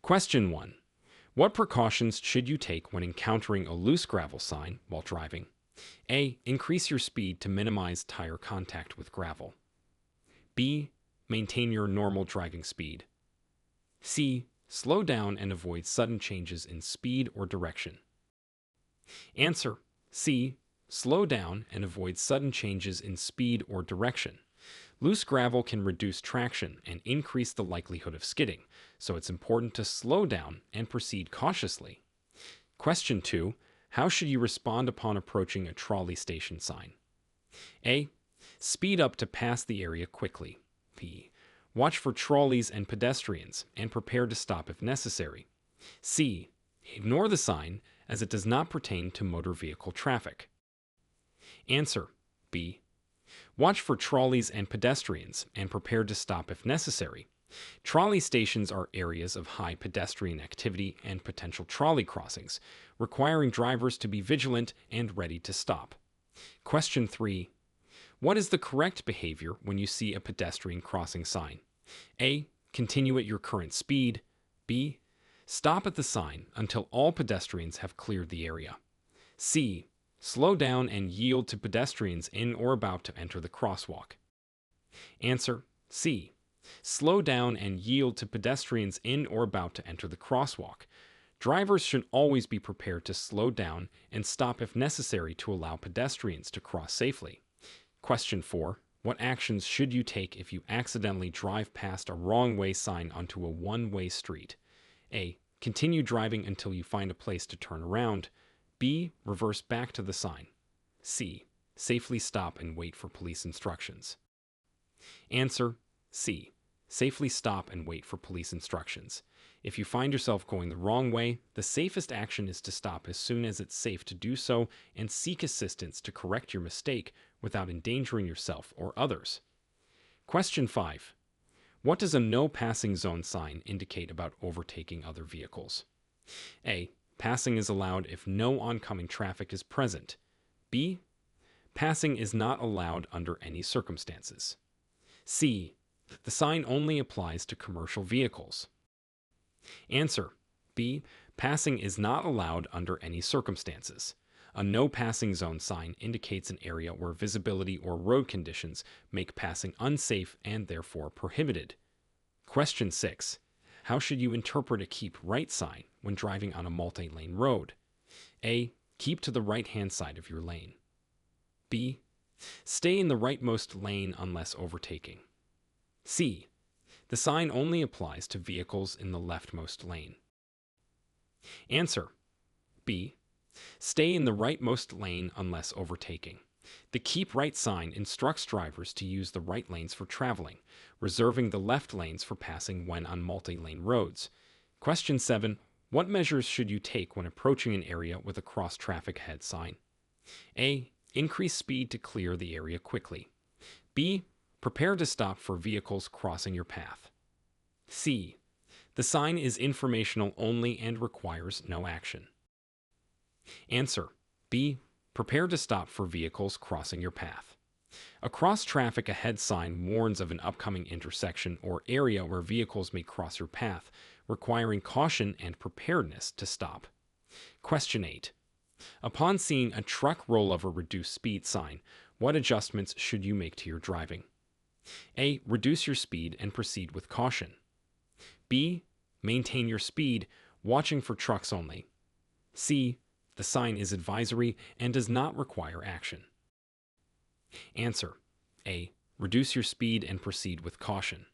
Question 1. What precautions should you take when encountering a loose gravel sign while driving? A. Increase your speed to minimize tire contact with gravel. B. Maintain your normal driving speed. C. Slow down and avoid sudden changes in speed or direction. Answer: C. Slow down and avoid sudden changes in speed or direction. Loose gravel can reduce traction and increase the likelihood of skidding, so it's important to slow down and proceed cautiously. Question 2. How should you respond upon approaching a trolley station sign? A. Speed up to pass the area quickly. B. Watch for trolleys and pedestrians and prepare to stop if necessary. C. Ignore the sign as it does not pertain to motor vehicle traffic. Answer: B. Watch for trolleys and pedestrians and prepare to stop if necessary. Trolley stations are areas of high pedestrian activity and potential trolley crossings, requiring drivers to be vigilant and ready to stop. Question 3. What is the correct behavior when you see a pedestrian crossing sign? A. Continue at your current speed. B. Stop at the sign until all pedestrians have cleared the area. C. Slow down and yield to pedestrians in or about to enter the crosswalk. Answer: C. Slow down and yield to pedestrians in or about to enter the crosswalk. Drivers should always be prepared to slow down and stop if necessary to allow pedestrians to cross safely. Question 4. What actions should you take if you accidentally drive past a wrong-way sign onto a one-way street? A. Continue driving until you find a place to turn around. B. Reverse back to the sign. C. Safely stop and wait for police instructions. Answer: C. Safely stop and wait for police instructions. If you find yourself going the wrong way, the safest action is to stop as soon as it's safe to do so and seek assistance to correct your mistake without endangering yourself or others. Question 5. What does a no passing zone sign indicate about overtaking other vehicles? A. Passing is allowed if no oncoming traffic is present. B. Passing is not allowed under any circumstances. C. The sign only applies to commercial vehicles. Answer: B. Passing is not allowed under any circumstances. A no passing zone sign indicates an area where visibility or road conditions make passing unsafe and therefore prohibited. Question 6. How should you interpret a keep right sign when driving on a multi-lane road? A. Keep to the right-hand side of your lane. B. Stay in the rightmost lane unless overtaking. C. The sign only applies to vehicles in the leftmost lane. Answer: B. Stay in the rightmost lane unless overtaking. The keep right sign instructs drivers to use the right lanes for traveling, reserving the left lanes for passing when on multi-lane roads. Question 7. What measures should you take when approaching an area with a cross-traffic ahead sign? A. Increase speed to clear the area quickly. B. Prepare to stop for vehicles crossing your path. C. The sign is informational only and requires no action. Answer: B. Prepare to stop for vehicles crossing your path. A cross-traffic ahead sign warns of an upcoming intersection or area where vehicles may cross your path, requiring caution and preparedness to stop. Question 8. Upon seeing a truck rollover reduced speed sign, what adjustments should you make to your driving? A. Reduce your speed and proceed with caution. B. Maintain your speed, watching for trucks only. C. The sign is advisory and does not require action. Answer: A. Reduce your speed and proceed with caution.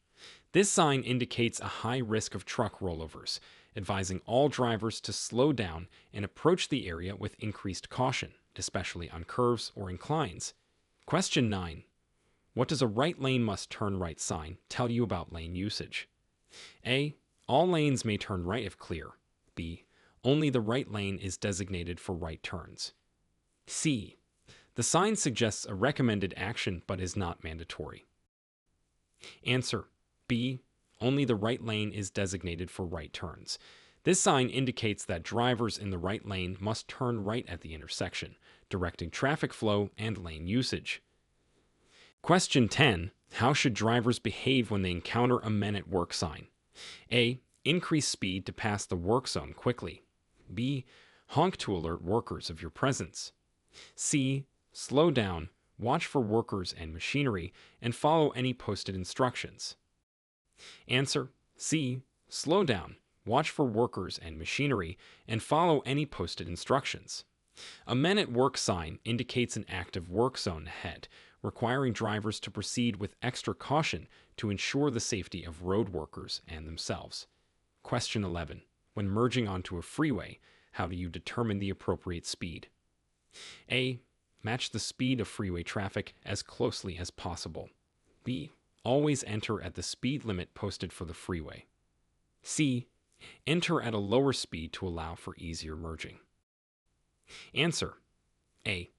This sign indicates a high risk of truck rollovers, advising all drivers to slow down and approach the area with increased caution, especially on curves or inclines. Question 9. What does a right lane must turn right sign tell you about lane usage? A. All lanes may turn right if clear. B. Only the right lane is designated for right turns. C. The sign suggests a recommended action but is not mandatory. Answer: B. Only the right lane is designated for right turns. This sign indicates that drivers in the right lane must turn right at the intersection, directing traffic flow and lane usage. Question 10. How should drivers behave when they encounter a men at work sign? A. Increase speed to pass the work zone quickly. B. Honk to alert workers of your presence. C. Slow down, watch for workers and machinery, and follow any posted instructions. Answer: C. Slow down, watch for workers and machinery, and follow any posted instructions. A Men at Work sign indicates an active work zone ahead, requiring drivers to proceed with extra caution to ensure the safety of road workers and themselves. Question 11. When merging onto a freeway, how do you determine the appropriate speed? A. Match the speed of freeway traffic as closely as possible. B. Always enter at the speed limit posted for the freeway. C. Enter at a lower speed to allow for easier merging. Answer: A.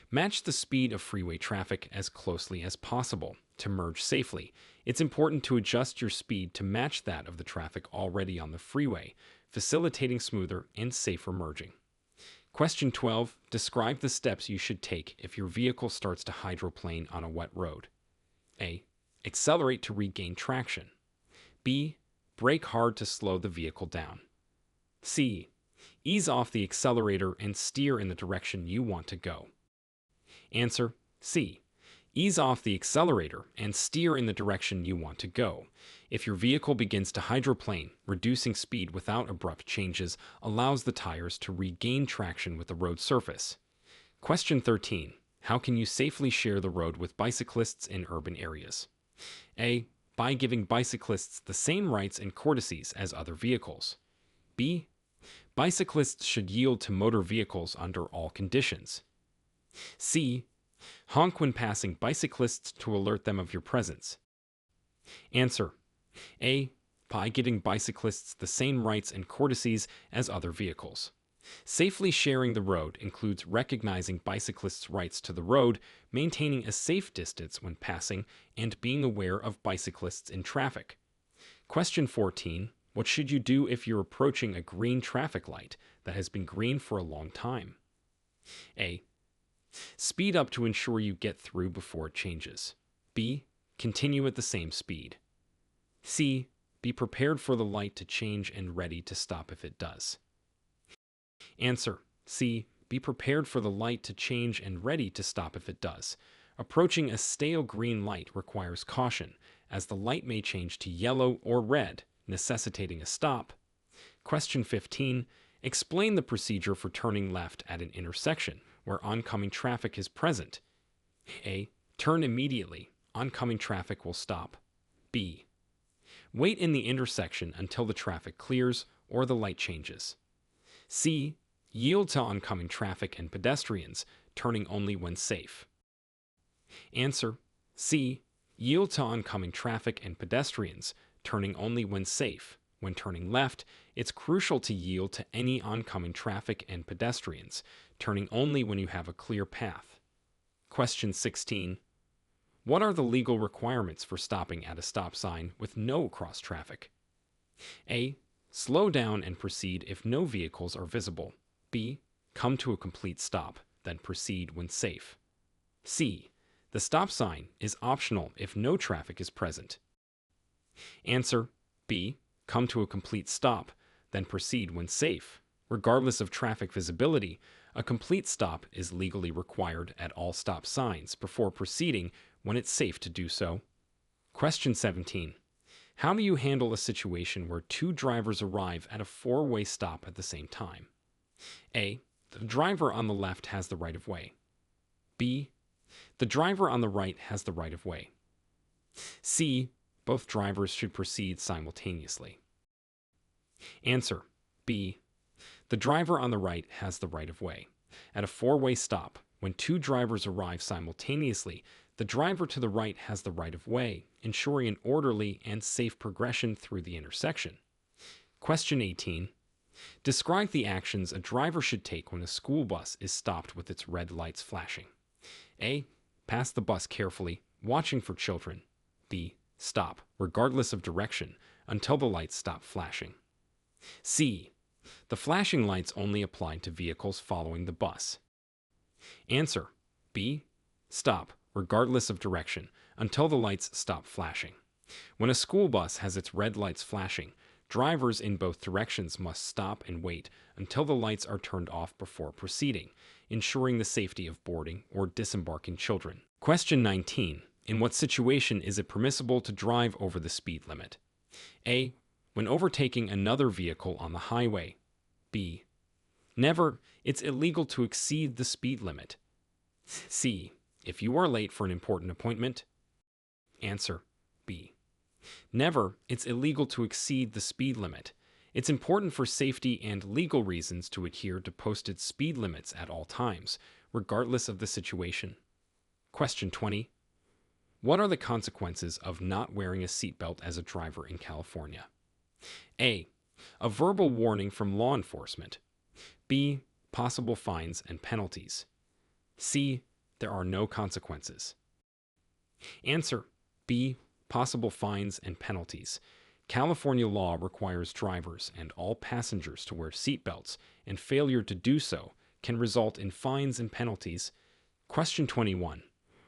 Match the speed of freeway traffic as closely as possible. To merge safely, it's important to adjust your speed to match that of the traffic already on the freeway, facilitating smoother and safer merging. Question 12. Describe the steps you should take if your vehicle starts to hydroplane on a wet road. A. Accelerate to regain traction. B. Brake hard to slow the vehicle down. C. Ease off the accelerator and steer in the direction you want to go. Answer: C. Ease off the accelerator and steer in the direction you want to go. If your vehicle begins to hydroplane, reducing speed without abrupt changes allows the tires to regain traction with the road surface. Question 13. How can you safely share the road with bicyclists in urban areas? A. By giving bicyclists the same rights and courtesies as other vehicles. B. Bicyclists should yield to motor vehicles under all conditions. C. Honk when passing bicyclists to alert them of your presence. Answer: A. By giving bicyclists the same rights and courtesies as other vehicles. Safely sharing the road includes recognizing bicyclists' rights to the road, maintaining a safe distance when passing, and being aware of bicyclists in traffic. Question 14. What should you do if you're approaching a green traffic light that has been green for a long time? A. Speed up to ensure you get through before it changes. B. Continue at the same speed. C. Be prepared for the light to change and ready to stop if it does. Answer: C. Be prepared for the light to change and ready to stop if it does. Approaching a stale green light requires caution, as the light may change to yellow or red, necessitating a stop. Question 15. Explain the procedure for turning left at an intersection where oncoming traffic is present. A. Turn immediately. Oncoming traffic will stop. B. Wait in the intersection until the traffic clears or the light changes. C. Yield to oncoming traffic and pedestrians, turning only when safe. Answer: C. Yield to oncoming traffic and pedestrians, turning only when safe. When turning left, it's crucial to yield to any oncoming traffic and pedestrians, turning only when you have a clear path. Question 16. What are the legal requirements for stopping at a stop sign with no cross traffic? A. Slow down and proceed if no vehicles are visible. B. Come to a complete stop, then proceed when safe. C. The stop sign is optional if no traffic is present. Answer: B. Come to a complete stop, then proceed when safe. Regardless of traffic visibility, a complete stop is legally required at all stop signs before proceeding when it's safe to do so. Question 17. How do you handle a situation where two drivers arrive at a four-way stop at the same time? A. The driver on the left has the right of way. B. The driver on the right has the right of way. C. Both drivers should proceed simultaneously. Answer: B. The driver on the right has the right of way. At a four-way stop, when two drivers arrive simultaneously, the driver to the right has the right of way, ensuring an orderly and safe progression through the intersection. Question 18. Describe the actions a driver should take when a school bus is stopped with its red lights flashing. A. Pass the bus carefully, watching for children. B. Stop, regardless of direction, until the lights stop flashing. C. The flashing lights only apply to vehicles following the bus. Answer: B. Stop, regardless of direction, until the lights stop flashing. When a school bus has its red lights flashing, Drivers in both directions must stop and wait until the lights are turned off before proceeding, ensuring the safety of boarding or disembarking children. Question 19. In what situation is it permissible to drive over the speed limit? A. When overtaking another vehicle on the highway. B. Never. It's illegal to exceed the speed limit. C. If you are late for an important appointment. Answer. B. Never. It's illegal to exceed the speed limit. It's important for safety and legal reasons to adhere to posted speed limits at all times, regardless of the situation. Question 20. What are the consequences of not wearing a seatbelt as a driver in California? A. A verbal warning from law enforcement. B. Possible fines and penalties. C. There are no consequences. Answer. B. Possible fines and penalties. California law requires drivers and all passengers to wear seatbelts, and failure to do so can result in fines and penalties. Question 21.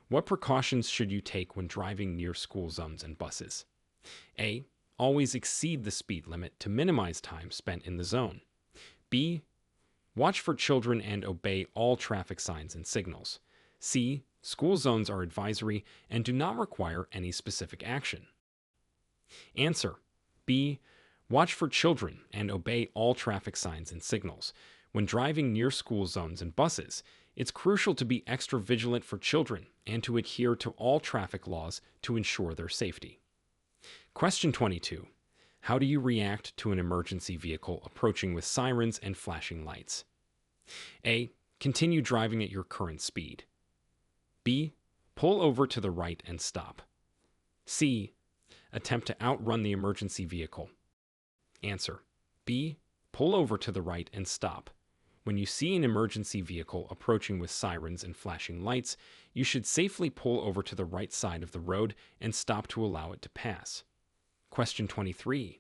What precautions should you take when driving near school zones and buses? A. Always exceed the speed limit to minimize time spent in the zone. B. Watch for children and obey all traffic signs and signals. C. School zones are advisory and do not require any specific action. Answer. B. Watch for children and obey all traffic signs and signals. When driving near school zones and buses, it's crucial to be extra vigilant for children and to adhere to all traffic laws to ensure their safety. Question 22. How do you react to an emergency vehicle approaching with sirens and flashing lights? A. Continue driving at your current speed. B. Pull over to the right and stop. C. Attempt to outrun the emergency vehicle. Answer. B. Pull over to the right and stop. When you see an emergency vehicle approaching with sirens and flashing lights, you should safely pull over to the right side of the road and stop to allow it to pass. Question 23.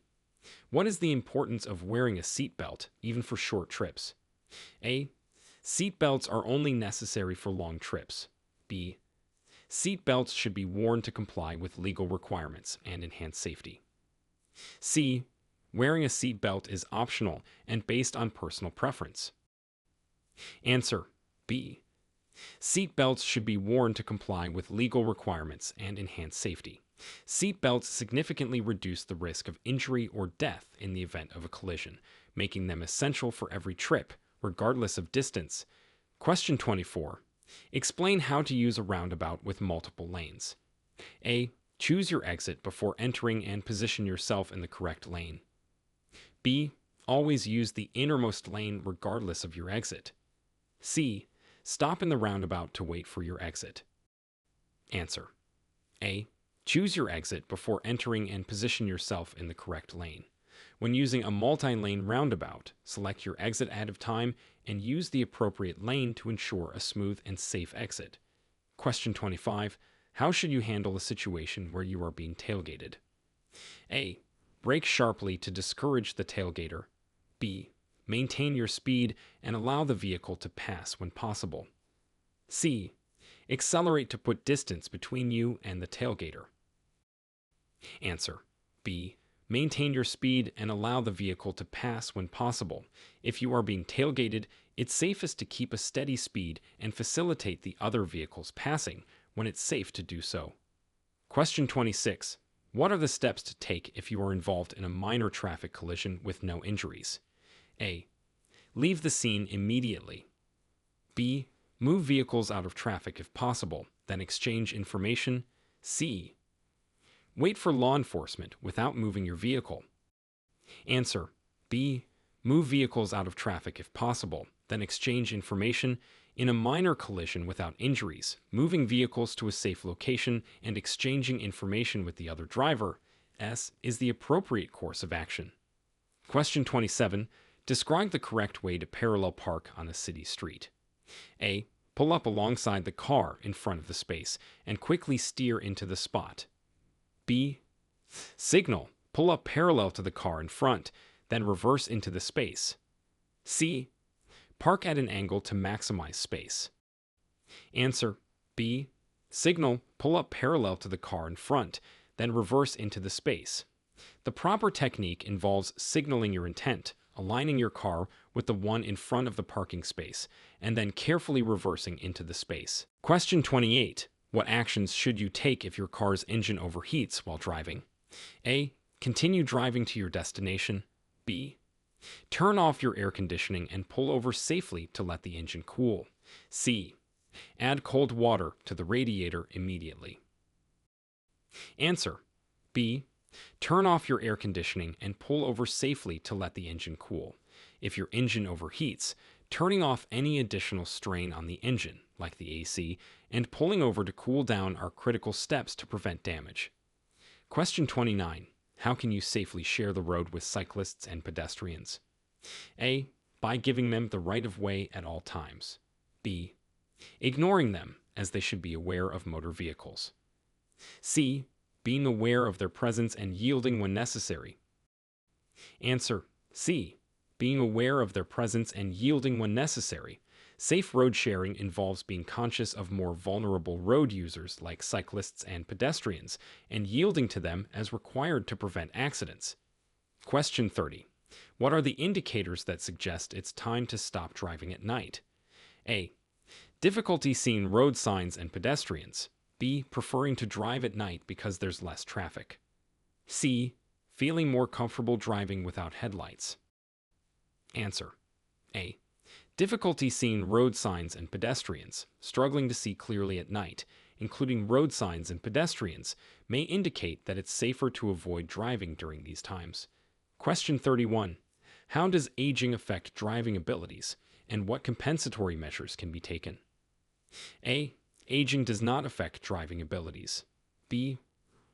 What is the importance of wearing a seatbelt, even for short trips? A. Seatbelts are only necessary for long trips. B. Seatbelts should be worn to comply with legal requirements and enhance safety. C. Wearing a seatbelt is optional and based on personal preference. Answer. B. Seatbelts should be worn to comply with legal requirements and enhance safety. Seatbelts significantly reduce the risk of injury or death in the event of a collision, making them essential for every trip, regardless of distance. Question 24. Explain how to use a roundabout with multiple lanes. A. Choose your exit before entering and position yourself in the correct lane. B. Always use the innermost lane regardless of your exit. C. Stop in the roundabout to wait for your exit. Answer. A. Choose your exit before entering and position yourself in the correct lane. When using a multi-lane roundabout, select your exit ahead of time and use the appropriate lane to ensure a smooth and safe exit. Question 25. How should you handle a situation where you are being tailgated? A. Brake sharply to discourage the tailgater. B. Maintain your speed and allow the vehicle to pass when possible. C. Accelerate to put distance between you and the tailgater. Answer. B. Maintain your speed and allow the vehicle to pass when possible. If you are being tailgated, it's safest to keep a steady speed and facilitate the other vehicles passing when it's safe to do so. Question 26. What are the steps to take if you are involved in a minor traffic collision with no injuries? A. Leave the scene immediately. B. Move vehicles out of traffic if possible, then exchange information. C. Wait for law enforcement without moving your vehicle. Answer. B. Move vehicles out of traffic if possible, then exchange information. In a minor collision without injuries, moving vehicles to a safe location and exchanging information with the other driver is the appropriate course of action. Question 27. Describe the correct way to parallel park on a city street. A. Pull up alongside the car in front of the space and quickly steer into the spot. B. Signal. Pull up parallel to the car in front, then reverse into the space. C. Park at an angle to maximize space. Answer. B. Signal. Pull up parallel to the car in front, then reverse into the space. The proper technique involves signaling your intent, aligning your car with the one in front of the parking space, and then carefully reversing into the space. Question 28. What actions should you take if your car's engine overheats while driving? A. Continue driving to your destination. B. Turn off your air conditioning and pull over safely to let the engine cool. C. Add cold water to the radiator immediately. Answer. B. Turn off your air conditioning and pull over safely to let the engine cool. If your engine overheats, turning off any additional strain on the engine, like the AC, and pulling over to cool down are critical steps to prevent damage. Question 29. How can you safely share the road with cyclists and pedestrians? A. By giving them the right of way at all times. B. Ignoring them, as they should be aware of motor vehicles. C. Being aware of their presence and yielding when necessary. Answer. C. Being aware of their presence and yielding when necessary. Safe road sharing involves being conscious of more vulnerable road users like cyclists and pedestrians and yielding to them as required to prevent accidents. Question 30. What are the indicators that suggest it's time to stop driving at night? A. Difficulty seeing road signs and pedestrians. B. Preferring to drive at night because there's less traffic. C. Feeling more comfortable driving without headlights. Answer. A. Difficulty seeing road signs and pedestrians, struggling to see clearly at night, including road signs and pedestrians, may indicate that it's safer to avoid driving during these times. Question 31. How does aging affect driving abilities, and what compensatory measures can be taken? A. Aging does not affect driving abilities. B.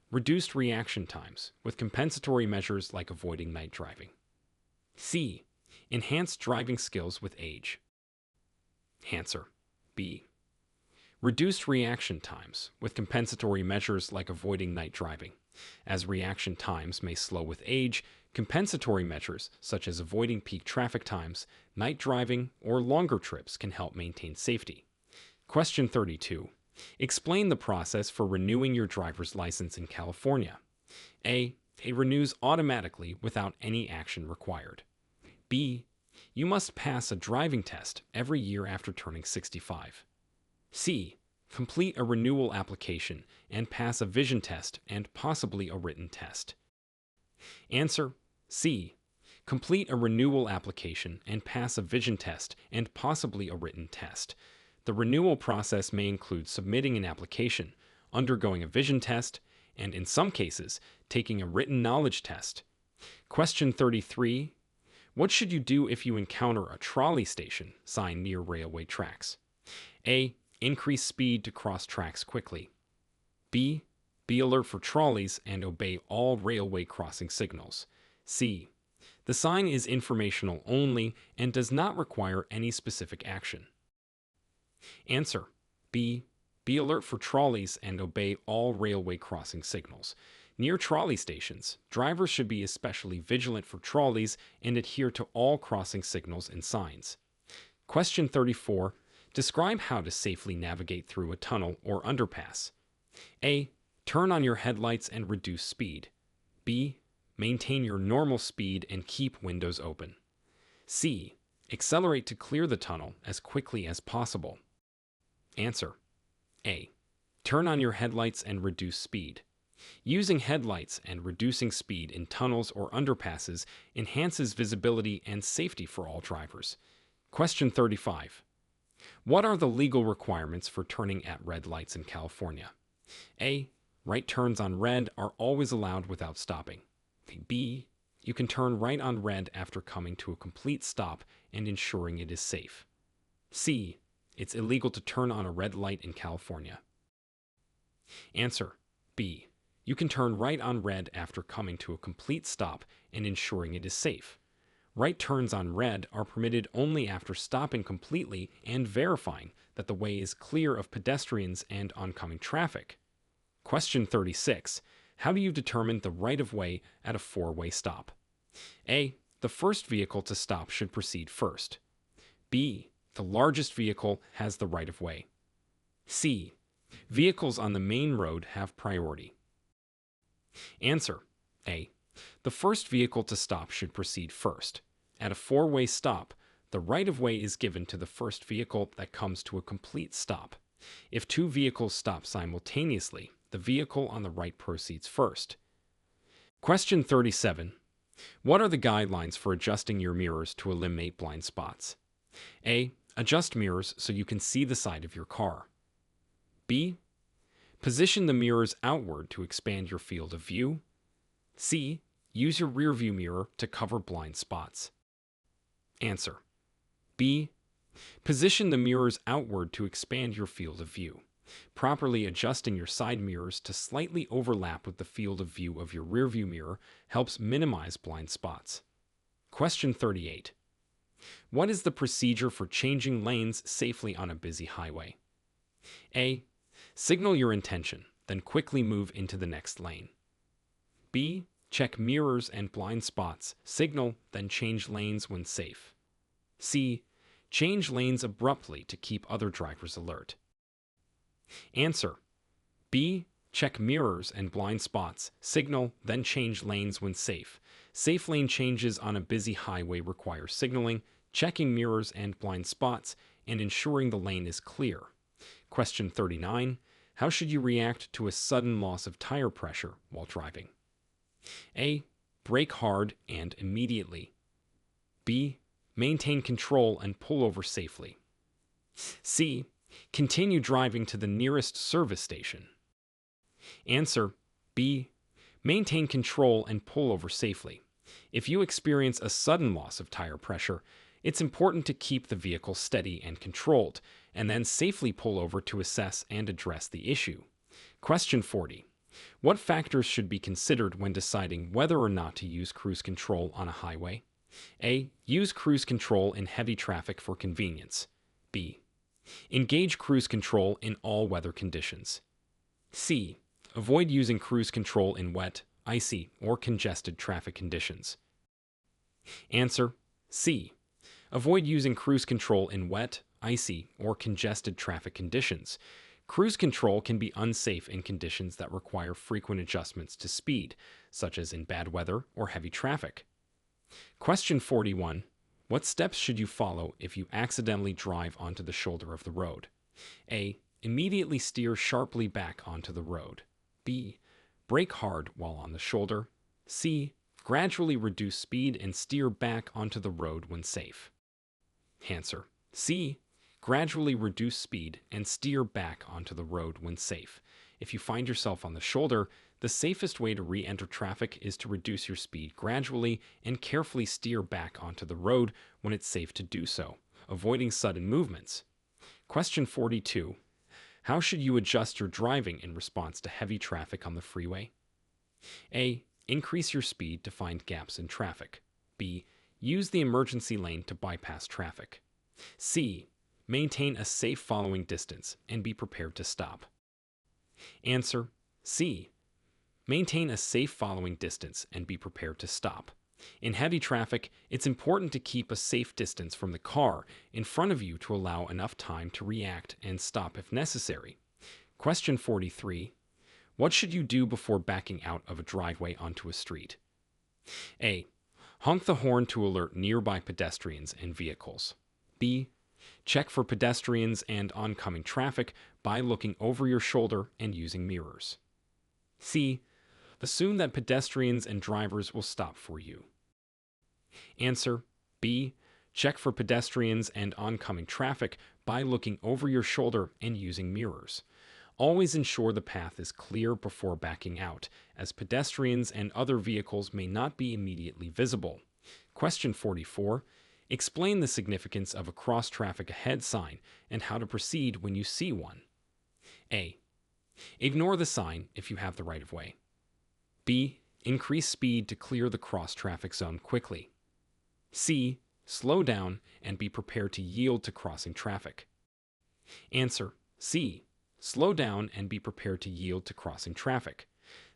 Reduced reaction times, with compensatory measures like avoiding night driving. C. Enhanced driving skills with age. Answer. B. Reduced reaction times, with compensatory measures like avoiding night driving. As reaction times may slow with age, compensatory measures such as avoiding peak traffic times, night driving, or longer trips can help maintain safety. Question 32. Explain the process for renewing your driver's license in California. A. It renews automatically without any action required. B. You must pass a driving test every year after turning 65. C. Complete a renewal application and pass a vision test and possibly a written test. Answer. C. Complete a renewal application and pass a vision test and possibly a written test. The renewal process may include submitting an application, undergoing a vision test, and in some cases, taking a written knowledge test. Question 33. What should you do if you encounter a trolley station sign near railway tracks? A. Increase speed to cross tracks quickly. B. Be alert for trolleys and obey all railway crossing signals. C. The sign is informational only and does not require any specific action. Answer. B. Be alert for trolleys and obey all railway crossing signals. Near trolley stations, drivers should be especially vigilant for trolleys and adhere to all crossing signals and signs. Question 34. Describe how to safely navigate through a tunnel or underpass. A. Turn on your headlights and reduce speed. B. Maintain your normal speed and keep windows open. C. Accelerate to clear the tunnel as quickly as possible. Answer. A. Turn on your headlights and reduce speed. Using headlights and reducing speed in tunnels or underpasses enhances visibility and safety for all drivers. Question 35. What are the legal requirements for turning at red lights in California? A. Right turns on red are always allowed without stopping. B. You can turn right on red after coming to a complete stop and ensuring it is safe. C. It's illegal to turn on a red light in California. Answer. B. You can turn right on red after coming to a complete stop and ensuring it is safe. Right turns on red are permitted only after stopping completely and verifying that the way is clear of pedestrians and oncoming traffic. Question 36. How do you determine the right-of-way at a four-way stop? A. The first vehicle to stop should proceed first. B. The largest vehicle has the right-of-way. C. Vehicles on the main road have priority. Answer. A. The first vehicle to stop should proceed first. At a four-way stop, the right-of-way is given to the first vehicle that comes to a complete stop. If two vehicles stop simultaneously, the vehicle on the right proceeds first. Question 37. What are the guidelines for adjusting your mirrors to eliminate blind spots? A. Adjust mirrors so you can see the side of your car. B. Position the mirrors outward to expand your field of view. C. Use your rearview mirror to cover blind spots. Answer. B. Position the mirrors outward to expand your field of view. Properly adjusting your side mirrors to slightly overlap with the field of view of your rearview mirror helps minimize blind spots. Question 38. What is the procedure for changing lanes safely on a busy highway? A. Signal your intention, then quickly move into the next lane. B. Check mirrors and blind spots, signal, then change lanes when safe. C. Change lanes abruptly to keep other drivers alert. Answer. B. Check mirrors and blind spots, signal, then change lanes when safe. Safe lane changes on a busy highway require signaling, checking mirrors and blind spots, and ensuring the lane is clear. Question 39. How should you react to a sudden loss of tire pressure while driving? A. Brake hard and immediately. B. Maintain control and pull over safely. C. Continue driving to the nearest service station. Answer. B. Maintain control and pull over safely. If you experience a sudden loss of tire pressure, it's important to keep the vehicle steady and controlled, and then safely pull over to assess and address the issue. Question 40. What factors should be considered when deciding whether or not to use cruise control on a highway? A. Use cruise control in heavy traffic for convenience. B. Engage cruise control in all weather conditions. C. Avoid using cruise control in wet, icy, or congested traffic conditions. Answer. C. Avoid using cruise control in wet, icy, or congested traffic conditions. Cruise control can be unsafe in conditions that require frequent adjustments to speed, such as in bad weather or heavy traffic. Question 41. What steps should you follow if you accidentally drive onto the shoulder of the road? A. Immediately steer sharply back onto the road. B. Brake hard while on the shoulder. C. Gradually reduce speed and steer back onto the road when safe. Answer. C. Gradually reduce speed and steer back onto the road when safe. If you find yourself on the shoulder, the safest way to re-enter traffic is to reduce your speed gradually and carefully steer back onto the road when it's safe to do so, avoiding sudden movements. Question 42. How should you adjust your driving in response to heavy traffic on the freeway? A. Increase your speed to find gaps in traffic. B. Use the emergency lane to bypass traffic. C. Maintain a safe following distance and be prepared to stop. Answer. C. Maintain a safe following distance and be prepared to stop. In heavy traffic, it's important to keep a safe distance from the car in front of you to allow enough time to react and stop if necessary. Question 43. What should you do before backing out of a driveway onto a street? A. Honk the horn to alert nearby pedestrians and vehicles. B. Check for pedestrians and oncoming traffic by looking over your shoulder and using mirrors. C. Assume that pedestrians and drivers will stop for you. Answer. B. Check for pedestrians and oncoming traffic by looking over your shoulder and using mirrors. Always ensure the path is clear before backing out, as pedestrians and other vehicles may not be immediately visible. Question 44. Explain the significance of a cross traffic ahead sign and how to proceed when you see one. A. Ignore the sign if you have the right of way. B. Increase speed to clear the cross traffic zone quickly. C. Slow down and be prepared to yield to crossing traffic. Answer. C. Slow down and be prepared to yield to crossing traffic.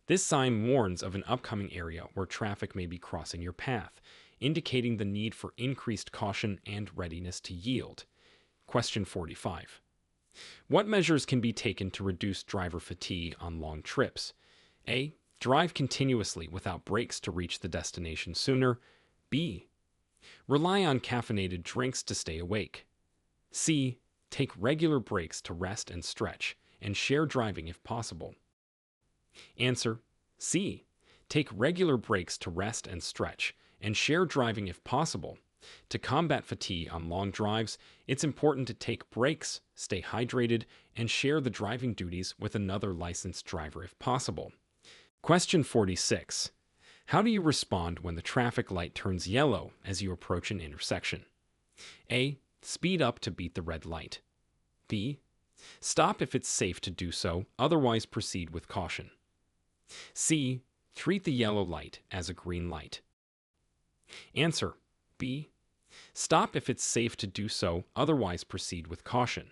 This sign warns of an upcoming area where traffic may be crossing your path, indicating the need for increased caution and readiness to yield. Question 45. What measures can be taken to reduce driver fatigue on long trips? A. Drive continuously without breaks to reach the destination sooner. B. Rely on caffeinated drinks to stay awake. C. Take regular breaks to rest and stretch, and share driving if possible. Answer: C. Take regular breaks to rest and stretch, and share driving if possible. To combat fatigue on long drives, it's important to take breaks, stay hydrated, and share the driving duties with another licensed driver if possible. Question 46. How do you respond when the traffic light turns yellow as you approach an intersection? A. Speed up to beat the red light. B. Stop if it's safe to do so, otherwise proceed with caution. C. Treat the yellow light as a green light. Answer: B. Stop if it's safe to do so, otherwise proceed with caution.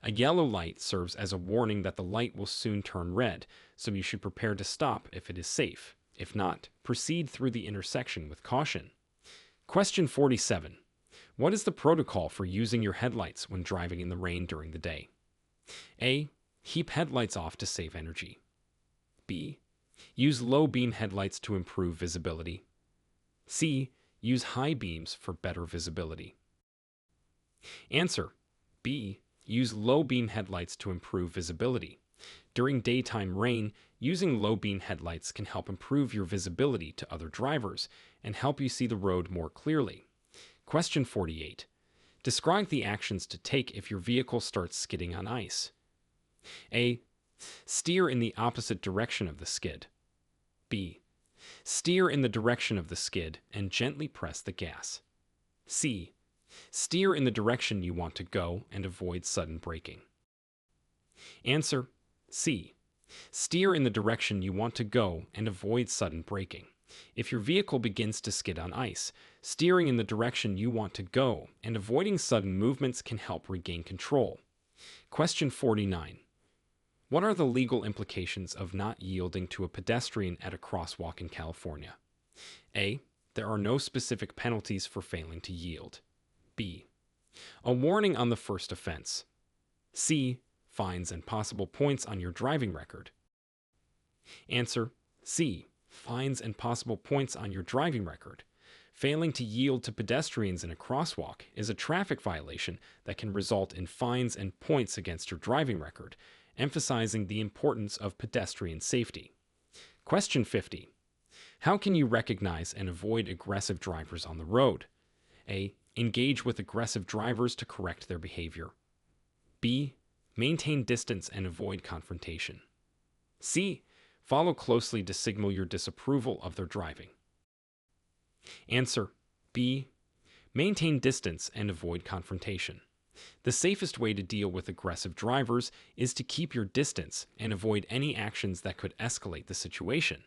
A yellow light serves as a warning that the light will soon turn red, so you should prepare to stop if it is safe. If not, proceed through the intersection with caution. Question 47. What is the protocol for using your headlights when driving in the rain during the day? A. Keep headlights off to save energy. B. Use low beam headlights to improve visibility. C. Use high beams for better visibility. Answer: B. Use low beam headlights to improve visibility. During daytime rain, using low beam headlights can help improve your visibility to other drivers and help you see the road more clearly. Question 48. Describe the actions to take if your vehicle starts skidding on ice. A. Steer in the opposite direction of the skid. B. Steer in the direction of the skid and gently press the gas. C. Steer in the direction you want to go and avoid sudden braking. Answer: C. Steer in the direction you want to go and avoid sudden braking. If your vehicle begins to skid on ice, steering in the direction you want to go and avoiding sudden movements can help regain control. Question 49. What are the legal implications of not yielding to a pedestrian at a crosswalk in California? A. There are no specific penalties for failing to yield. B. A warning on the first offense. C. Fines and possible points on your driving record. Answer: C. Fines and possible points on your driving record. Failing to yield to pedestrians in a crosswalk is a traffic violation that can result in fines and points against your driving record, emphasizing the importance of pedestrian safety. Question 50. How can you recognize and avoid aggressive drivers on the road? A. Engage with aggressive drivers to correct their behavior. B. Maintain distance and avoid confrontation. C. Follow closely to signal your disapproval of their driving. Answer: B. Maintain distance and avoid confrontation. The safest way to deal with aggressive drivers is to keep your distance and avoid any actions that could escalate the situation.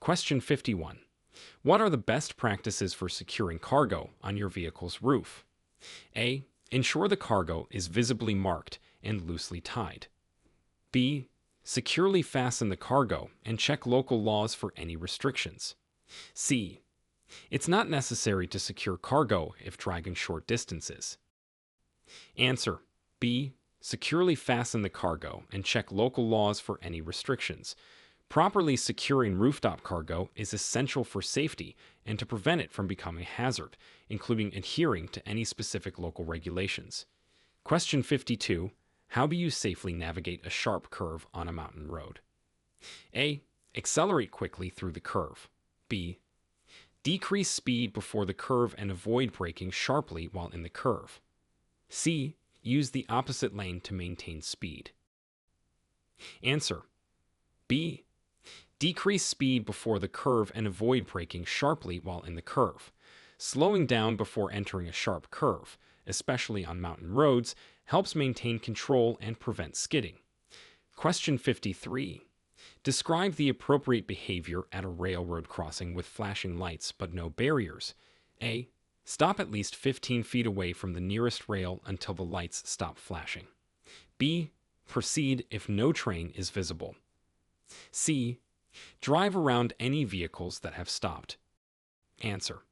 Question 51. What are the best practices for securing cargo on your vehicle's roof? A. Ensure the cargo is visibly marked and loosely tied. B. Securely fasten the cargo and check local laws for any restrictions. C. It's not necessary to secure cargo if driving short distances. Answer: B. Securely fasten the cargo and check local laws for any restrictions. Properly securing rooftop cargo is essential for safety and to prevent it from becoming a hazard, including adhering to any specific local regulations. Question 52. How do you safely navigate a sharp curve on a mountain road? A. Accelerate quickly through the curve. B. Decrease speed before the curve and avoid braking sharply while in the curve. C. Use the opposite lane to maintain speed. Answer: B. Decrease speed before the curve and avoid braking sharply while in the curve. Slowing down before entering a sharp curve, especially on mountain roads, helps maintain control and prevent skidding. Question 53. Describe the appropriate behavior at a railroad crossing with flashing lights but no barriers. A. Stop at least 15 feet away from the nearest rail until the lights stop flashing. B. Proceed if no train is visible. C. Drive around any vehicles that have stopped. Answer: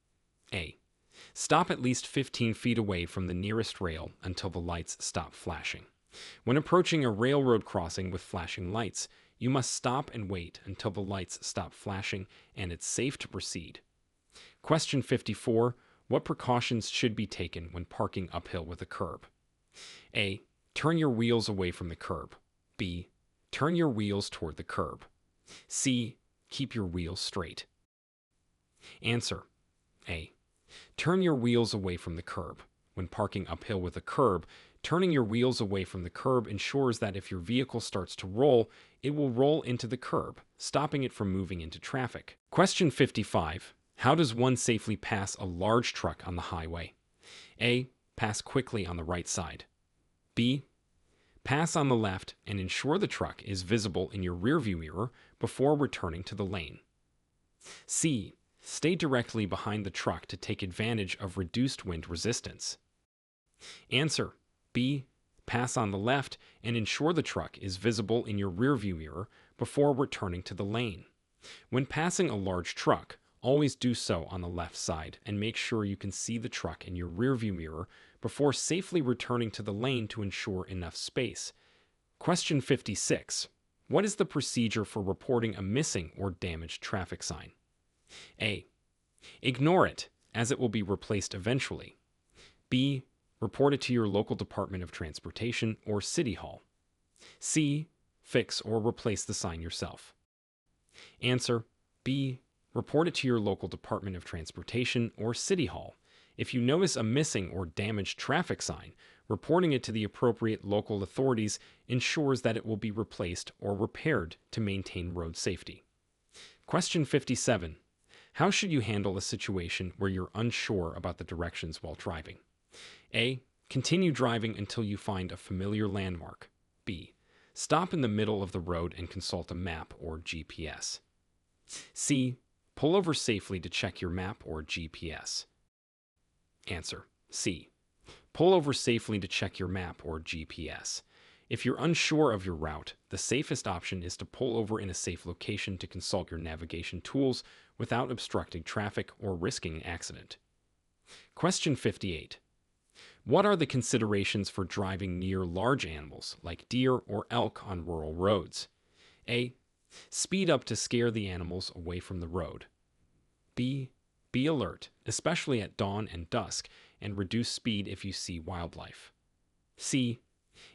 A. Stop at least 15 feet away from the nearest rail until the lights stop flashing. When approaching a railroad crossing with flashing lights, You must stop and wait until the lights stop flashing and it's safe to proceed. Question 54. What precautions should be taken when parking uphill with a curb? A. Turn your wheels away from the curb. B. Turn your wheels toward the curb. C. Keep your wheels straight. Answer. A. Turn your wheels away from the curb. When parking uphill with a curb, turning your wheels away from the curb ensures that if your vehicle starts to roll, it will roll into the curb, stopping it from moving into traffic. Question 55. How does one safely pass a large truck on the highway? A. Pass quickly on the right side. B. Pass on the left and ensure the truck is visible in your rearview mirror before returning to the lane. C. Stay directly behind the truck to take advantage of reduced wind resistance. Answer. B. Pass on the left and ensure the truck is visible in your rearview mirror before returning to the lane. When passing a large truck, always do so on the left side and make sure you can see the truck in your rearview mirror before safely returning to the lane to ensure enough space. Question 56. What is the procedure for reporting a missing or damaged traffic sign? A. Ignore it, as it will be replaced eventually. B. Report it to your local Department of Transportation or City Hall. C. Fix or replace the sign yourself. Answer. B. Report it to your local Department of Transportation or City Hall. If you notice a missing or damaged traffic sign, reporting it to the appropriate local authorities ensures that it will be replaced or repaired to maintain road safety. Question 57. How should you handle a situation where you're unsure about the directions while driving? A. Continue driving until you find a familiar landmark. B. Stop in the middle of the road and consult a map or GPS. C. Pull over safely to check your map or GPS. Answer. C. Pull over safely to check your map or GPS. If you're unsure of your route, the safest option is to pull over in a safe location to consult your navigation tools without obstructing traffic or risking an accident. Question 58. What are the considerations for driving near large animals like deer or elk on rural roads? A. Speed up to scare the animals away from the road. B. Be alert, especially at dawn and dusk, and reduce speed if you see wildlife. C.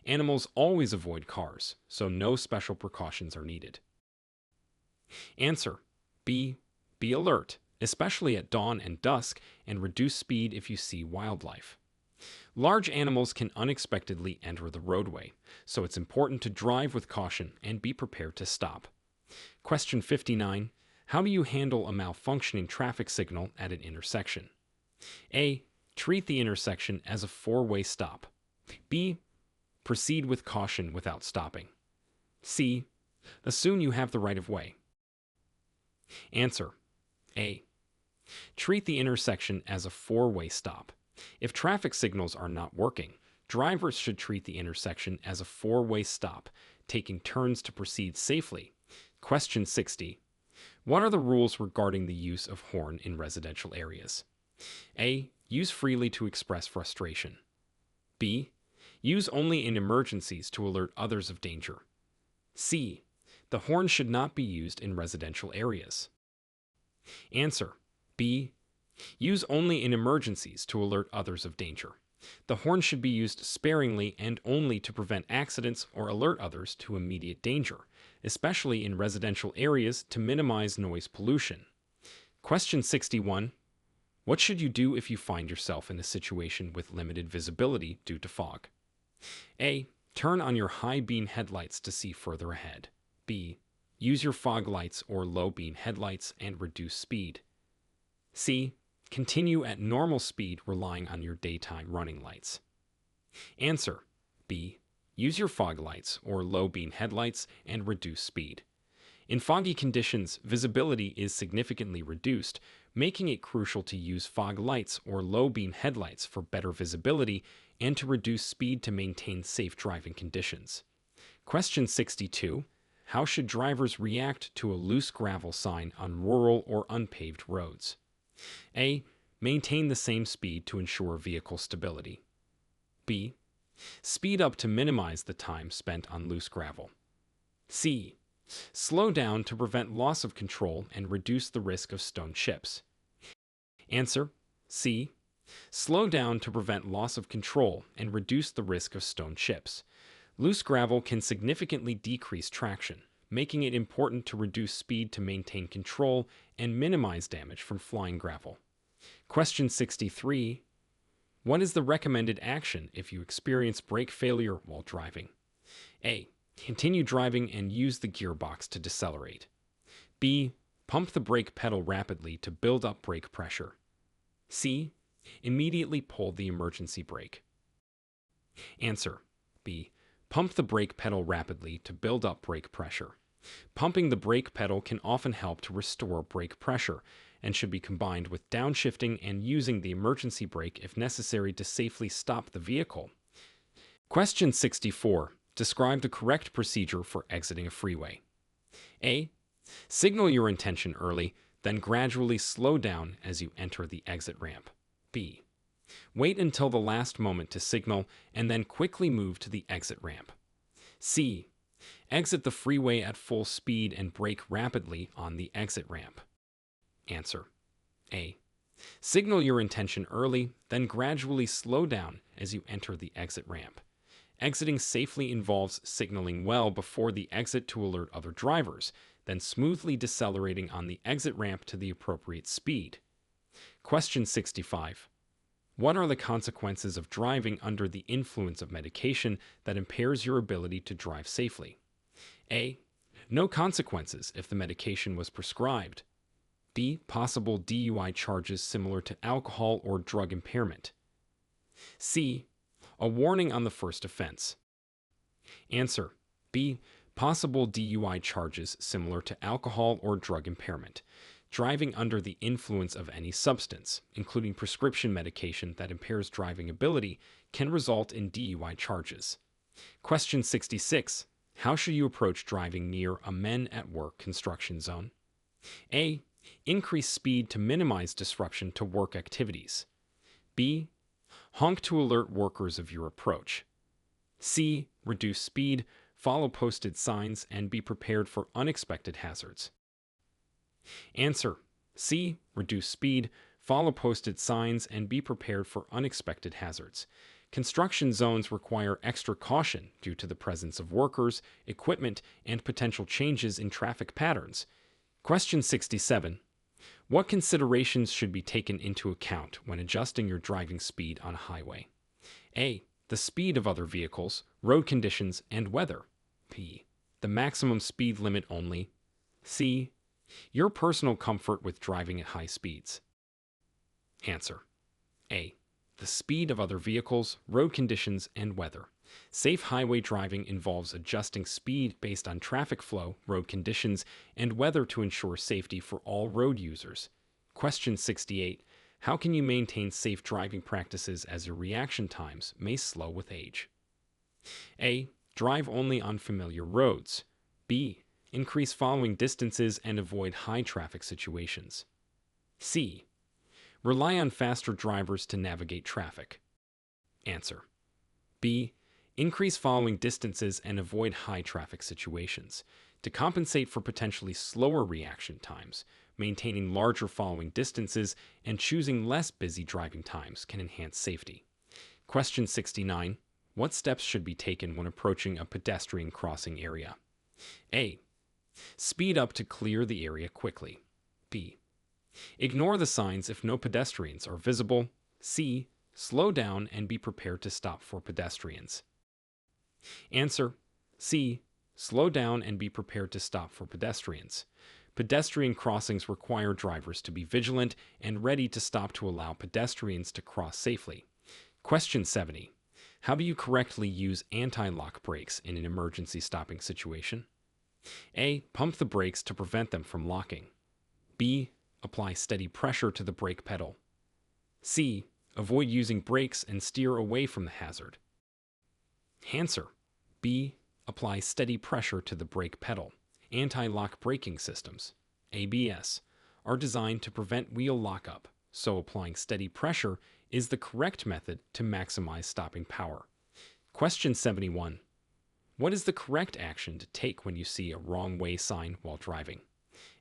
Animals always avoid cars, so no special precautions are needed. Answer. B. Be alert, especially at dawn and dusk, and reduce speed if you see wildlife. Large animals can unexpectedly enter the roadway, so it's important to drive with caution and be prepared to stop. Question 59. How do you handle a malfunctioning traffic signal at an intersection? A. Treat the intersection as a four-way stop. B. Proceed with caution without stopping. C. Assume you have the right of way. Answer. A. Treat the intersection as a four-way stop. If traffic signals are not working, drivers should treat the intersection as a four-way stop, taking turns to proceed safely. Question 60. What are the rules regarding the use of horn in residential areas? A. Use freely to express frustration. B. Use only in emergencies to alert others of danger. C. The horn should not be used in residential areas. Answer. B. Use only in emergencies to alert others of danger. The horn should be used sparingly and only to prevent accidents or alert others to immediate danger, especially in residential areas to minimize noise pollution. Question 61. What should you do if you find yourself in a situation with limited visibility due to fog? A. Turn on your high beam headlights to see further ahead. B. Use your fog lights or low beam headlights and reduce speed. C. Continue at normal speed relying on your daytime running lights. Answer. B. Use your fog lights or low beam headlights and reduce speed. In foggy conditions, visibility is significantly reduced, making it crucial to use fog lights or low beam headlights for better visibility and to reduce speed to maintain safe driving conditions. Question 62. How should drivers react to a loose gravel sign on rural or unpaved roads? A. Maintain the same speed to ensure vehicle stability. B. Speed up to minimize the time spent on loose gravel. C. Slow down to prevent loss of control and reduce the risk of stone chips. Answer: C. Slow down to prevent loss of control and reduce the risk of stone chips. Loose gravel can significantly decrease traction, making it important to reduce speed to maintain control and minimize damage from flying gravel. Question 63. What is the recommended action if you experience brake failure while driving? A. Continue driving and use the gearbox to decelerate. B. Pump the brake pedal rapidly to build up brake pressure. C. Immediately pull the emergency brake. Answer: B. Pump the brake pedal rapidly to build up brake pressure. Pumping the brake pedal can often help to restore brake pressure and should be combined with downshifting and using the emergency brake if necessary to safely stop the vehicle. Question 64. Describe the correct procedure for exiting a freeway. A. Signal your intention early, then gradually slow down as you enter the exit ramp. B. Wait until the last moment to signal and then quickly move to the exit ramp. C. Exit the freeway at full speed and brake rapidly on the exit ramp. Answer: A. Signal your intention early, then gradually slow down as you enter the exit ramp. Exiting safely involves signaling well before the exit to alert other drivers, then smoothly decelerating on the exit ramp to the appropriate speed. Question 65. What are the consequences of driving under the influence of medication that impairs your ability to drive safely? A. No consequences if the medication was prescribed. B. Possible DUI charges similar to alcohol or drug impairment. C. A warning on the first offense. Answer: B. Possible DUI charges similar to alcohol or drug impairment. Driving under the influence of any substance, including prescription medication that impairs driving ability, can result in DUI charges. Question 66. How should you approach driving near a men at work construction zone? A. Increase speed to minimize disruption to work activities. B. Honk to alert workers of your approach. C. Reduce speed, follow posted signs, and be prepared for unexpected hazards. Answer: C. Reduce speed, follow posted signs, and be prepared for unexpected hazards. Construction zones require extra caution due to the presence of workers, equipment, and potential changes in traffic patterns. Question 67. What considerations should be taken into account when adjusting your driving speed on a highway? A. The speed of other vehicles, road conditions, and weather. B. The maximum speed limit only. C. Your personal comfort with driving at high speeds. Answer: A. The speed of other vehicles, road conditions, and weather. Safe highway driving involves adjusting speed based on traffic flow, road conditions, and weather to ensure safety for all road users. Question 68. How can you maintain safe driving practices as your reaction times may slow with age? A. Drive only on familiar roads. B. Increase following distances and avoid high traffic situations. C. Rely on faster drivers to navigate traffic. Answer: B. Increase following distances and avoid high traffic situations. To compensate for potentially slower reaction times, maintaining larger following distances and choosing less busy driving times can enhance safety. Question 69. What steps should be taken when approaching a pedestrian crossing area? A. Speed up to clear the area quickly. B. Ignore the signs if no pedestrians are visible. C. Slow down and be prepared to stop for pedestrians. Answer: C. Slow down and be prepared to stop for pedestrians. Pedestrian crossings require drivers to be vigilant and ready to stop to allow pedestrians to cross safely. Question 70. How do you correctly use anti-lock brakes in an emergency stopping situation? A. Pump the brakes to prevent them from locking. B. Apply steady pressure to the brake pedal. C. Avoid using brakes and steer away from the hazard. Answer: B. Apply steady pressure to the brake pedal. Anti-lock braking systems, ABS, are designed to prevent wheel lockup, so applying steady pressure is the correct method to maximize stopping power. Question 71. What is the correct action to take when you see a wrong way sign while driving?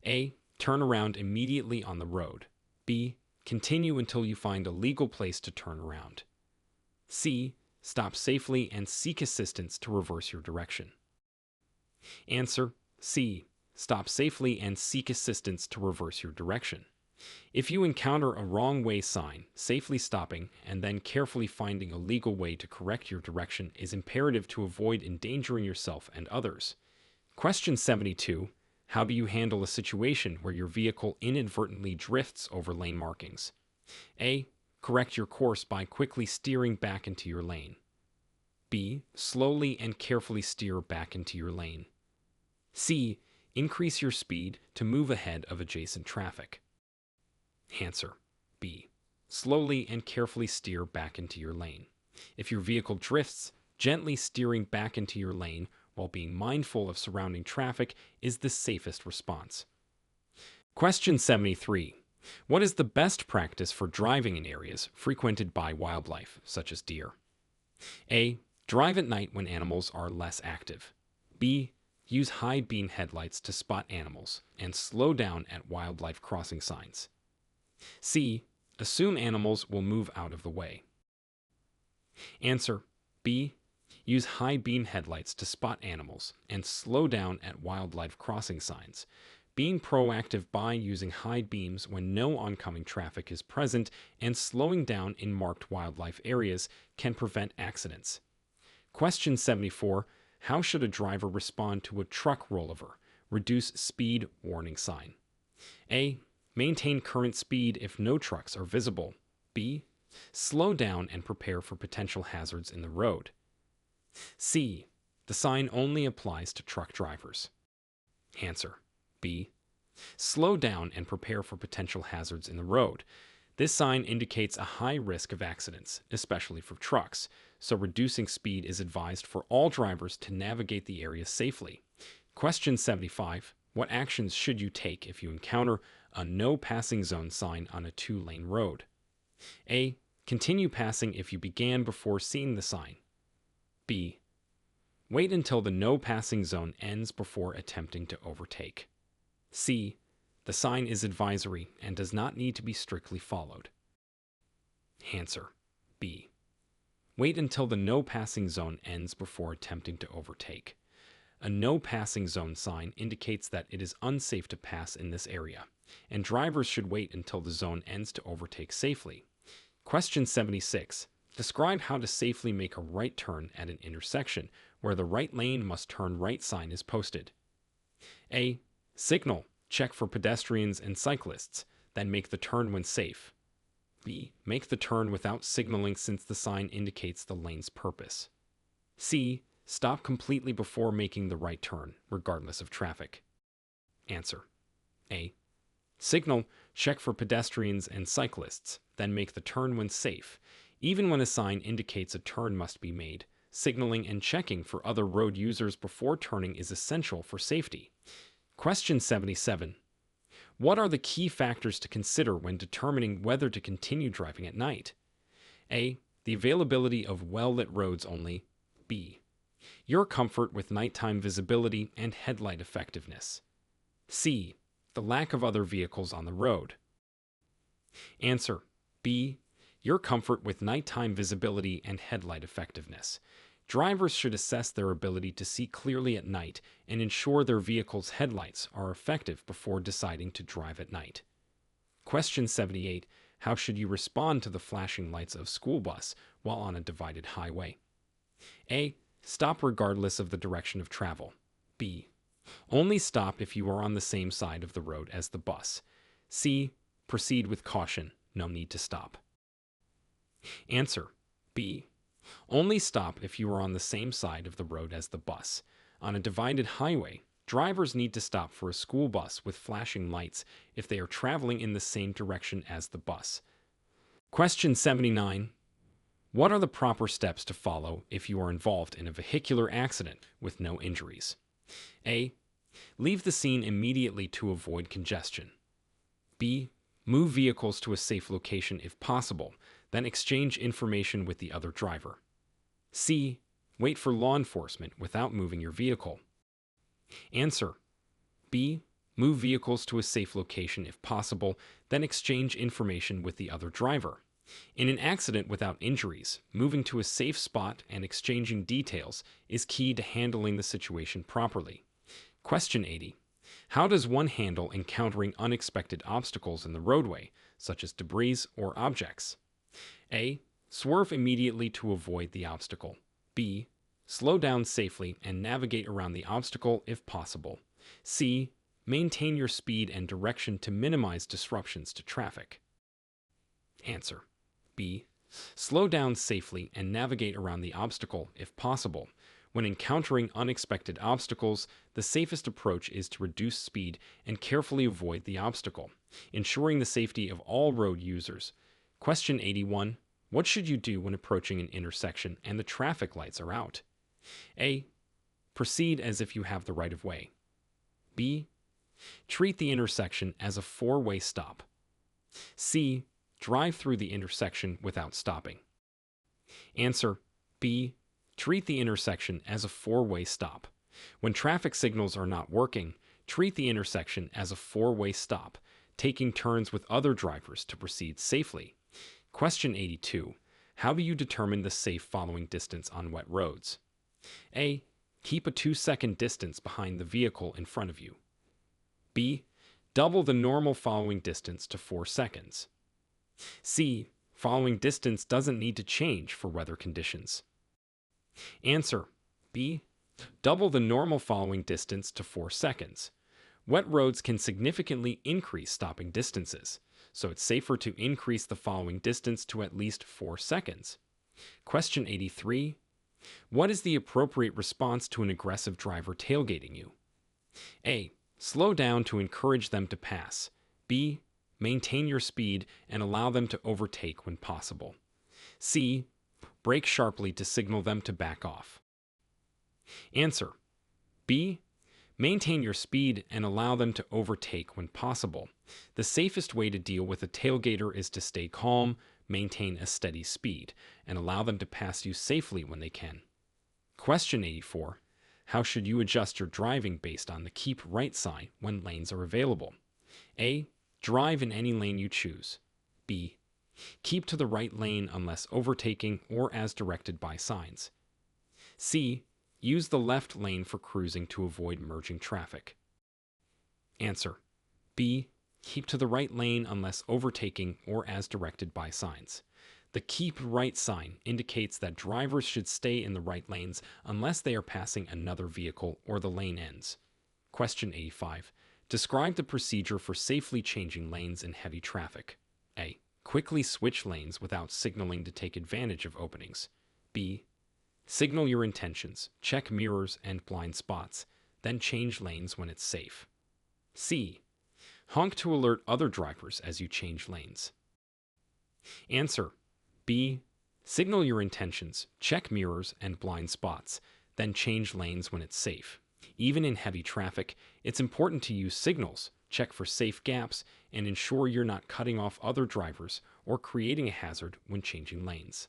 A. Turn around immediately on the road. B. Continue until you find a legal place to turn around. C. Stop safely and seek assistance to reverse your direction. Answer: C. Stop safely and seek assistance to reverse your direction. If you encounter a wrong way sign, safely stopping and then carefully finding a legal way to correct your direction is imperative to avoid endangering yourself and others. Question 72. How do you handle a situation where your vehicle inadvertently drifts over lane markings? A. Correct your course by quickly steering back into your lane. B. Slowly and carefully steer back into your lane. C. Increase your speed to move ahead of adjacent traffic. Answer: B. Slowly and carefully steer back into your lane. If your vehicle drifts, gently steering back into your lane while being mindful of surrounding traffic is the safest response. Question 73. What is the best practice for driving in areas frequented by wildlife, such as deer? A. Drive at night when animals are less active. B. Use high beam headlights to spot animals and slow down at wildlife crossing signs. C. Assume animals will move out of the way. Answer: B. Use high beam headlights to spot animals and slow down at wildlife crossing signs. Being proactive by using high beams when no oncoming traffic is present and slowing down in marked wildlife areas can prevent accidents. Question 74. How should a driver respond to a truck rollover? Reduce speed warning sign. A. Maintain current speed if no trucks are visible. B. Slow down and prepare for potential hazards in the road. C. The sign only applies to truck drivers. Answer: B. Slow down and prepare for potential hazards in the road. This sign indicates a high risk of accidents, especially for trucks, so reducing speed is advised for all drivers to navigate the area safely. Question 75. What actions should you take if you encounter a no passing zone sign on a 2-lane road? A. Continue passing if you began before seeing the sign. B. Wait until the no passing zone ends before attempting to overtake. C. The sign is advisory and does not need to be strictly followed. Answer: B. Wait until the no passing zone ends before attempting to overtake. A no passing zone sign indicates that it is unsafe to pass in this area, and drivers should wait until the zone ends to overtake safely. Question 76. Describe how to safely make a right turn at an intersection where the right lane must turn right sign is posted. A. Signal. Check for pedestrians and cyclists, then make the turn when safe. B. Make the turn without signaling since the sign indicates the lane's purpose. C. Stop completely before making the right turn, regardless of traffic. Answer: A. Signal, check for pedestrians and cyclists, then make the turn when safe. Even when a sign indicates a turn must be made, signaling and checking for other road users before turning is essential for safety. Question 77. What are the key factors to consider when determining whether to continue driving at night? A. The availability of well-lit roads only. B. Your comfort with nighttime visibility and headlight effectiveness. C. The lack of other vehicles on the road. Answer: B. Your comfort with nighttime visibility and headlight effectiveness. Drivers should assess their ability to see clearly at night and ensure their vehicle's headlights are effective before deciding to drive at night. Question 78. How should you respond to the flashing lights of school bus while on a divided highway? A. Stop regardless of the direction of travel. B. Only stop if you are on the same side of the road as the bus. C. Proceed with caution. No need to stop. Answer: B. Only stop if you are on the same side of the road as the bus. On a divided highway, drivers need to stop for a school bus with flashing lights if they are traveling in the same direction as the bus. Question 79. What are the proper steps to follow if you are involved in a vehicular accident with no injuries? A. Leave the scene immediately to avoid congestion. B. Move vehicles to a safe location if possible, then exchange information with the other driver. C. Wait for law enforcement without moving your vehicle. Answer. B. Move vehicles to a safe location if possible, then exchange information with the other driver. In an accident without injuries, moving to a safe spot and exchanging details is key to handling the situation properly. Question 80. How does one handle encountering unexpected obstacles in the roadway, such as debris or objects? A. Swerve immediately to avoid the obstacle. B. Slow down safely and navigate around the obstacle if possible. C. Maintain your speed and direction to minimize disruptions to traffic. Answer. B. Slow down safely and navigate around the obstacle if possible. When encountering unexpected obstacles, the safest approach is to reduce speed and carefully avoid the obstacle, ensuring the safety of all road users. Question 81. What should you do when approaching an intersection and the traffic lights are out? A. Proceed as if you have the right of way. B. Treat the intersection as a four-way stop. C. Drive through the intersection without stopping. Answer. B. Treat the intersection as a four-way stop. When traffic signals are not working, treat the intersection as a four-way stop, taking turns with other drivers to proceed safely. Question 82. How do you determine the safe following distance on wet roads? A. Keep a 2-second distance behind the vehicle in front of you. B. Double the normal following distance to 4 seconds. C. Following distance doesn't need to change for weather conditions. Answer. B. Double the normal following distance to 4 seconds. Wet roads can significantly increase stopping distances, so it's safer to increase the following distance to at least 4 seconds. Question 83. What is the appropriate response to an aggressive driver tailgating you? A. Slow down to encourage them to pass. B. Maintain your speed and allow them to overtake when possible. C. Brake sharply to signal them to back off. Answer. B. Maintain your speed and allow them to overtake when possible. The safest way to deal with a tailgater is to stay calm, maintain a steady speed, and allow them to pass you safely when they can. Question 84. How should you adjust your driving based on the keep right sign when lanes are available? A. Drive in any lane you choose. B. Keep to the right lane unless overtaking or as directed by signs. C. Use the left lane for cruising to avoid merging traffic. Answer. B. Keep to the right lane unless overtaking or as directed by signs. The keep right sign indicates that drivers should stay in the right lanes unless they are passing another vehicle or the lane ends. Question 85. Describe the procedure for safely changing lanes in heavy traffic. A. Quickly switch lanes without signaling to take advantage of openings. B. Signal your intentions, check mirrors and blind spots, then change lanes when it's safe. C. Honk to alert other drivers as you change lanes. Answer. B. Signal your intentions, check mirrors and blind spots, then change lanes when it's safe. Even in heavy traffic, it's important to use signals, check for safe gaps, and ensure you're not cutting off other drivers or creating a hazard when changing lanes.